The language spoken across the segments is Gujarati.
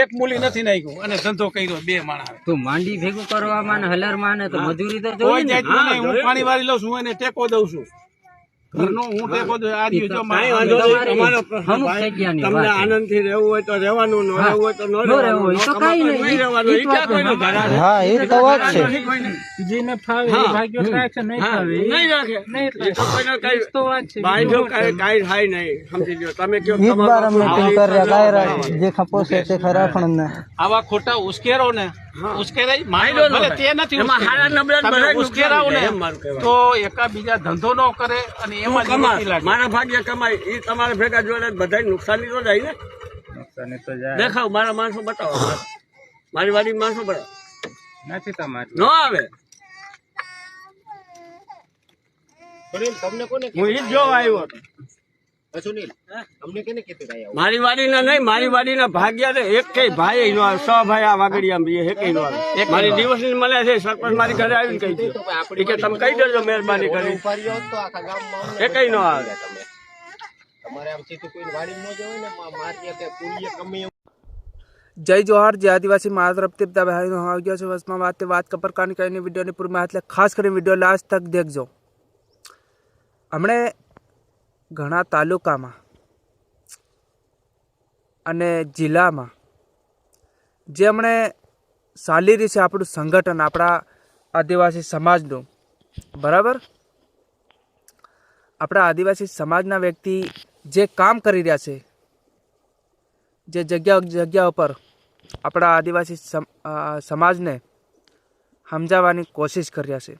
એક મૂલી નથી નાખ્યું અને ધંધો કર્યો 2 માણસ તો માંડી ભેગું કરવામાં ને હલરમાં ને તો મજૂરી તો કોઈ જોઈએ ને જાતનું નહીં. હું પાણી વાળી લઉં છું એને ટેકો દઉં છું ઘરનો હું ટેકો દઉં આ રહ્યું જો કાંઈ વાંધો નહીં. તમારો પ્રશ્ન અમુક ભાઈ. જગ્યાની તમને વાત છે. આનંદથી રહેવું હોય તો રહેવાનું, ન રહેવું હોય તો ન રહેવાનું. રહેવું. એ તો કાંઈ ન નહીં. રહેવાનું. ઈ ઈ ક્યાં કોઈનો ઘર આવે? હા એ તો વાત છે. જેને ફાવે એ ભાગ્યો રાખે નહીં હા, ફાવે નહીં રાખે. ઈ તો કોઈનો કાંઈ બાંધો કાંઈ થાય નહીં. સમજી લ્યો. તમે કયો એક બાર અમે તમારો ટીમ કર્યા કાયરા જે ખપો છે તે ખરા પણ ને આવા ખોટા ઉશ્કેરો ને ઉશ્કેરાય માયલો ન ભલે થાય. તે નથી એમાં હારા નબળા તમે બધાય ઉશ્કેરાવો ને એમ મારું કહેવાનું. તો એકાબીજા ધંધો ન કરે અને એમાં જ કમાય. નથી લાગે. મારા ભાગ્ય કમાય. ઈ તમારા ભેગા જોડે બધાય નુકસાની તો જાય ને. દેખાવ મારા માણસો બતાવો. મારી વાડી માણસો બતાવો. નથી તમારે ન આવે. હું ઈ જ જોવા આવ્યો હતો. મારી વાડીના નહીં, મારી વાડીના ભાગ્યા ને એક કઈ ભાઈ નો આવે. 6 ભાઈ આ વાગડિયા એક નો આવે. મારી દિવસની મળે છે. સરપંચ મારી ઘરે આવીને કહી દે કે તમે કહી દેજો મહેરબાની કરી. એ કઈ નો આવે. જય જોહાર જય આદિવાસી મારા તરફથી બધા ભાઈનો આવી ગયો છે બસમાં વાત કપરકાની કરીને વિડીયોની પૂરી માહિતી એટલે ખાસ કરીને વિડીયો લાસ્ટ તક દેખજો. હમણે ઘણા તાલુકામાં અને જિલ્લામાં જે હમણે ચાલી રહ્યું છે આપણું સંગઠન આપણા આદિવાસી સમાજનું, બરાબર, આપણા આદિવાસી સમાજના વ્યક્તિ જે કામ કરી રહ્યા છે, જે જગ્યા ઉપર આપણા આદિવાસી સમાજને સમજાવવાની કોશિશ કરી રહ્યા છે.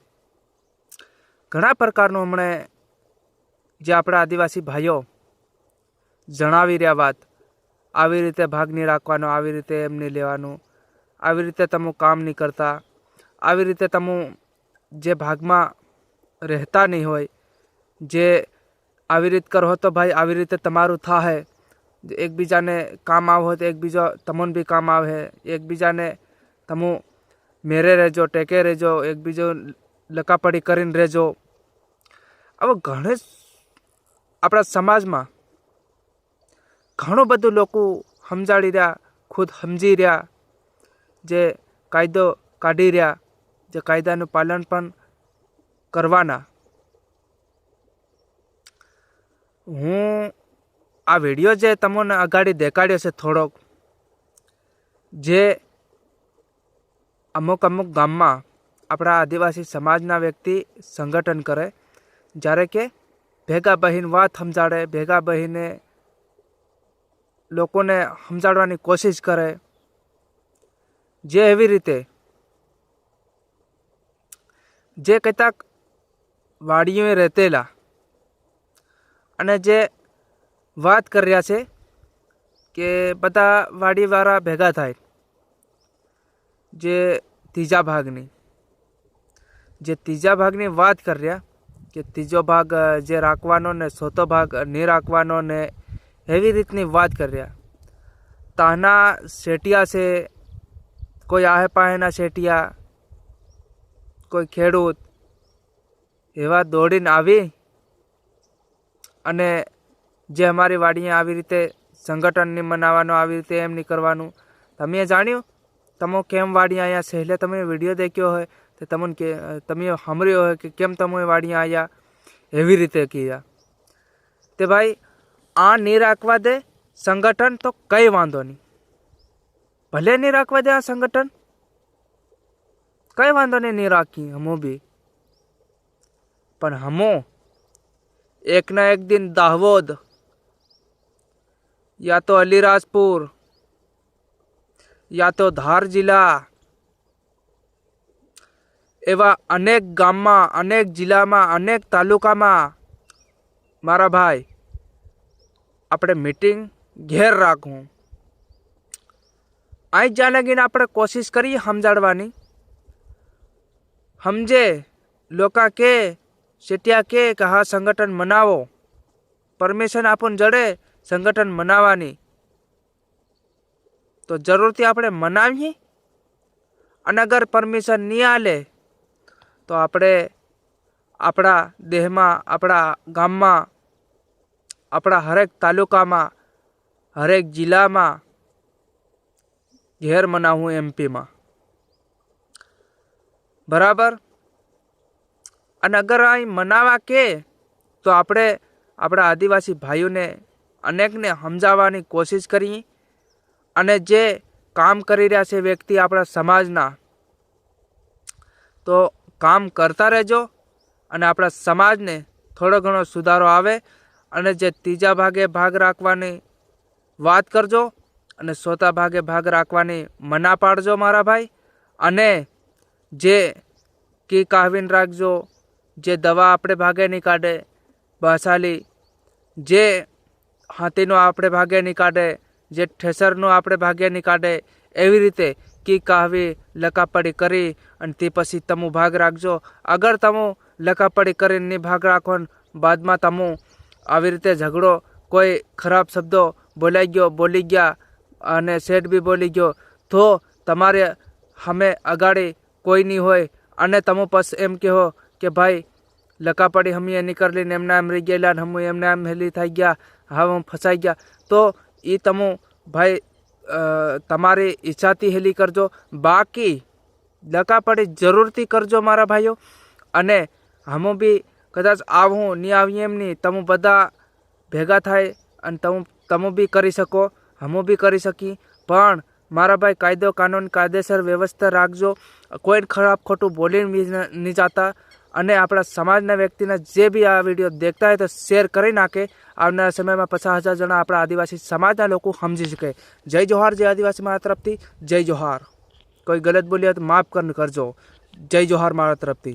ઘણા પ્રકારનું હમણે જે આપણા આદિવાસી ભાઈઓ જણાવી રહ્યા વાત, આવી રીતે ભાગ નહીં રાખવાનો, આવી રીતે એમ નહીં લેવાનું, આવી રીતે તમે કામ નહીં કરતા, આવી રીતે તમે જે ભાગમાં રહેતા નહીં હોય, જે આવી રીતે કરો તો ભાઈ આવી રીતે તમારું થાય, એકબીજાને કામ આવ હોય તો એકબીજા તમને બી કામ આવે, એકબીજાને તમે મેરે રહેજો, ટેકે રહેજો, એકબીજો લકાપડી કરીને રહેજો. હવે ઘણે આપણા સમાજમાં ઘણું બધું લોકો સમજાડી રહ્યા, ખુદ સમજી રહ્યા, જે કાયદો કાઢી રહ્યા, જે કાયદાનું પાલન પણ કરવાના. હું આ વિડીયો જે તમને અગાડી દેખાડ્યો છે થોડોક, જે અમુક ગામમાં આપણા આદિવાસી સમાજના વ્યક્તિ સંગઠન કરે, જ્યારે કે ભેગા બહીને વાત સમજાડે, ભેગા બહીને લોકોને સમજાડવાની કોશિશ કરે, જે એવી રીતે જે કેટલાક વાડીઓએ રહેતેલા અને જે વાત કરી રહ્યા છે કે બધા વાડીવાળા ભેગા થાય, જે ત્રીજા ભાગની વાત કરી રહ્યા કે ત્રીજો ભાગ જે રાખવાનો ને ચોથો ભાગ નહીં રાખવાનો ને એવી રીતની વાત કરી રહ્યા. તાના શેટિયા છે, કોઈ આહે પાહેના શેટિયા, કોઈ ખેડૂત એવા દોડીને આવી અને જે અમારી વાડીએ આવી રીતે સંગઠન નહીં મનાવવાનું, આવી રીતે એમ નહીં કરવાનું. તમે જાણ્યું, તમે કેમ વાડી આવ્યા છે, એટલે તમે વિડીયો દેખ્યો હોય તો તમને કે તમે સાંભળ્યો હોય કે કેમ તમે વાડી આવ્યા, એવી રીતે કીધા. તે ભાઈ આ નહીં રાખવા દે સંગઠન તો કંઈ વાંધો નહીં, ભલે નહીં રાખવા દે આ સંગઠન, કંઈ વાંધો નહીં રાખી હમો બી, પણ હમો એકના એક દિન દાહોદ या तो अलीराजपुर या तो धार जिला एवा अनेक गामમાં, अनेक જિલ્લામાં, अनेक તાલુકામાં મારા ભાઈ આપણે મીટિંગ ઘેર રાખવું. અહીં જ્યાં લગીને આપણે કોશિશ કરીએ સમજાડવાની, સમજે લોકો કે શેટિયા કે હા સંગઠન મનાવો, પરમિશન આપણને જડે સંગઠન મનાવવાની, તો જરૂરથી આપણે મનાવીએ. અને અગર પરમિશન નહીં આલે તો આપણે આપણા દેહમાં, આપણા ગામમાં, આપણા હરેક તાલુકામાં, હરેક જિલ્લામાં ઘેર મનાવું એમપીમાં, બરાબર. અને અગર અહીં મનાવા કે તો આપણે આપણા આદિવાસી ભાઈઓને અનેકને સમજાવવાની કોશિશ કરી, અને જે કામ કરી રહ્યા છે વ્યક્તિ આપણા સમાજના, તો કામ કરતા રહેજો અને આપણા સમાજને થોડો ઘણો સુધારો આવે. અને જે ત્રીજા ભાગે ભાગ રાખવાની વાત કરજો અને ચોથા ભાગે ભાગ રાખવાની મના પાડજો મારા ભાઈ. અને જે કી કાહવીને રાખજો, જે દવા આપણે ભાગે નહીં કાઢે બસાલી, જે હાથીનો આપણે ભાગે નહીં કાઢે, જે ઠેસરનો આપણે ભાગે નહીં કાઢે, એવી રીતે કી કાહવી લકાપડી કરી અને તે પછી તમે ભાગ રાખજો. અગર તમે લકાપડી કરીને ભાગ રાખો ને બાદમાં તમે આવી રીતે ઝઘડો, કોઈ ખરાબ શબ્દો બોલી ગયા અને શેઠ બી બોલી ગયો, તો તમારે સામે અગાડી કોઈ નહીં હોય અને તમે પછી એમ કહો કે ભાઈ લકાપડી હમી એની કરી લઈને એમના એમ રહી ગયેલા, હમ એમના એમ હેલી થઈ ગયા, હવે હું ફસાઈ ગયા. તો એ તમે ભાઈ તમારી ઈચ્છાથી હેલી કરજો, બાકી લકાપડી જરૂરથી કરજો મારા ભાઈઓ. અને હમ બી કદાચ આવું નહીં આવીએ એમ નહીં, તમે બધા ભેગા થાય અને તમે બી કરી શકો, હમ બી કરી શકી. પણ મારા ભાઈ કાયદો કાનૂન કાયદેસર વ્યવસ્થા રાખજો, કોઈ ખરાબ ખોટું બોલીને નહીં જાતા. અને આપણા સમાજના વ્યક્તિને જે બી આ વિડીયો દેખતા હોય તો શેર કરી નાખે. આવનારા સમયમાં 50,000 જણા આપણા આદિવાસી સમાજના લોકો સમજી શકે. જય જોહાર, જય આદિવાસી મારા તરફથી જય જોહાર. કોઈ ગલત બોલ્યા તો માફ કરજો. જય જોહાર મારા તરફથી.